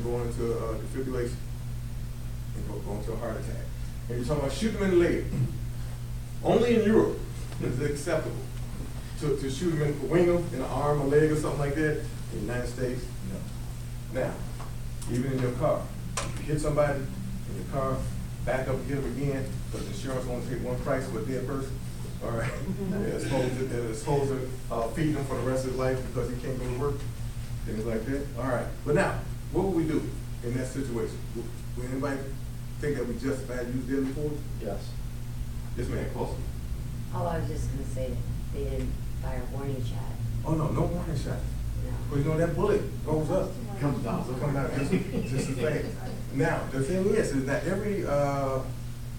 them going into defibrillation and going into a heart attack. And you're talking about shooting them in the leg. Only in Europe is it acceptable to shoot them in, wing them in the arm or leg or something like that. In the United States, no. Now, even in your car, if you hit somebody in your car, back up and hit them again, because insurance only take one price for a dead person. All right, they're supposed to feed them for the rest of his life because he can't go to work, things like that. All right, but now, what would we do in that situation? Would anybody think that we justified use deadly force? Yes. Yes, ma'am. Oh, I was just gonna say that they didn't fire a warning shot. Oh, no warning shot. No. Because you know that bullet goes up. Comes down. Comes out just as fast. Now, the thing is that every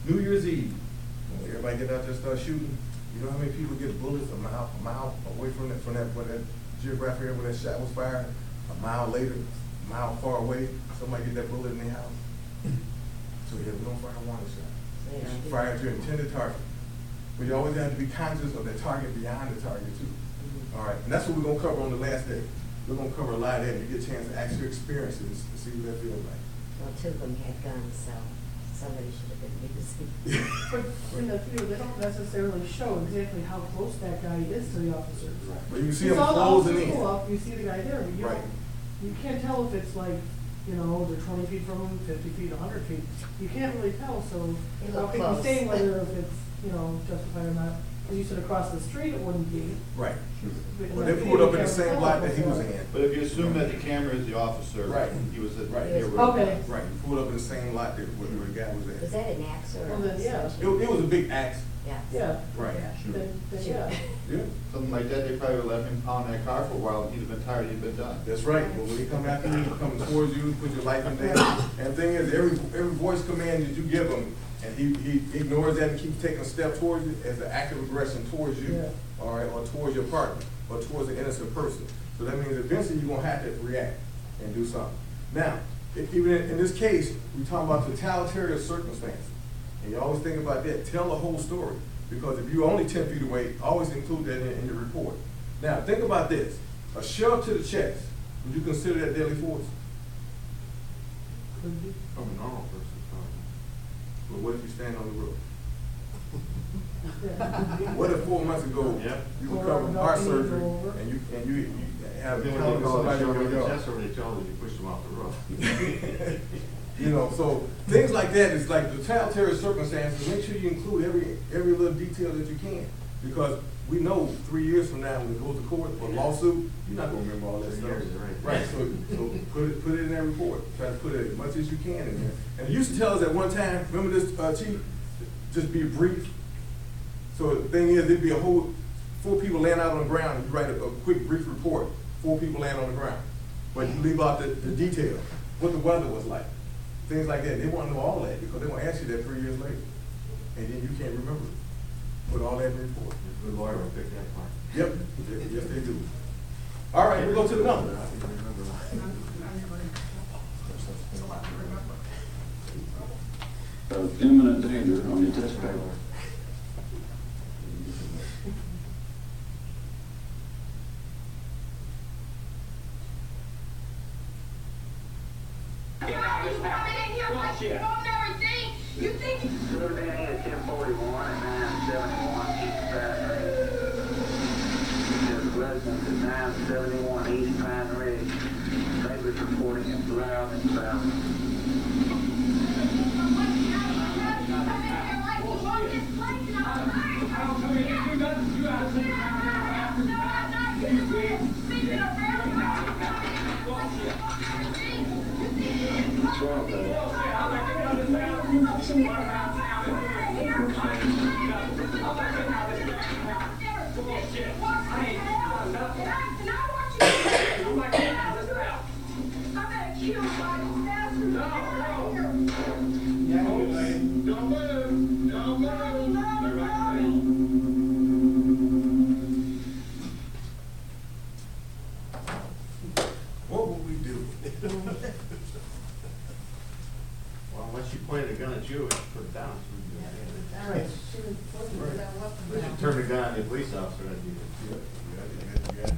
New Year's Eve, when everybody get out there and start shooting, you know how many people get bullets a mile away from that where that geographic area where that shot was fired? A mile later, a mile far away, somebody get that bullet in their house. So yeah, we don't fire a warning shot. You should fire at your intended target. But you always have to be conscious of the target beyond the target too. All right, and that's what we're gonna cover on the last day. We're gonna cover a lot of that, and you get a chance to actually experience it to see what that feels like. Well, two of them had guns, so somebody should have been using. But in the video, they don't necessarily show exactly how close that guy is to the officer. But you can see him All the closing officers in. pull up, you see the guy there, but you Right. don't, you can't tell if it's like, you know, they're 20 feet from him, 50 feet, 100 feet. You can't really tell, so They how look can you close. say whether if it's, you know, justified or not? As you said, across the street, it wouldn't be. Right. But Well, they pulled up in the same lot that he was in. But if you assume that the camera is the officer, Right. he was at. Right. Okay. Right, he pulled up in the same lot that where the guy was Was at. that an axe or? Well, then, yeah. It was a big axe. Yeah. Yeah. Right. Then Sure. yeah. Yeah. Something like that, they probably would let him pound that car for a while, he'd have been tired, he'd been done. That's right, but when he come after you, coming towards you, put your life in there. And the thing is, every voice command that you give him, and he ignores that and keeps taking a step towards you as an act of aggression towards you, Yeah. all right, or towards your partner, or towards an innocent person. So that means eventually you're gonna have to react and do something. Now, even in this case, we talk about totalitarian circumstances. And you always think about that, tell the whole story. Because if you're only 10 feet away, always include that in your report. Now, think about this. A shell to the chest, would you consider that deadly force? Could be. From a normal person, but what if you stand on the roof? Yeah. What if 4 months ago, Yep. you were Or covering no, heart you surgery, go over. and you have Then encountered somebody in your yard? or they tell them you push them off the roof. You know, so things like that is like the totalitarian circumstances. Make sure you include every little detail that you can, because we know 3 years from now when it goes to court or lawsuit, you're not gonna remember all that 3 stuff. years, right. Right. So put it in that report. Try to put it as much as you can in there. And you used to tell us at one time. Remember this, Chief? Just be brief. So the thing is, it'd be a whole 4 people laying out on the ground, and you write a quick brief report. 4 people laying on the ground, but you leave out the detail, what the weather was like. Things like that. They want to know all that because they want to ask you that 3 years later. And then you can't remember it. Put all that in the report. A good lawyer will pick that part. Yep. Yes, they do. All right, we'll go to the number. I think I remember. Imminent danger on the test paper. You think Living at 1041 and 971 East Pine Ridge. There's residents at 971 East Pine Ridge. Neighbors reporting it's loud and sound. What's wrong with that? What would we do? Well, unless you pointed a gun at you, it's put it down. All right. She was looking for that weapon. We should turn the gun on the police officer, that'd be good. You got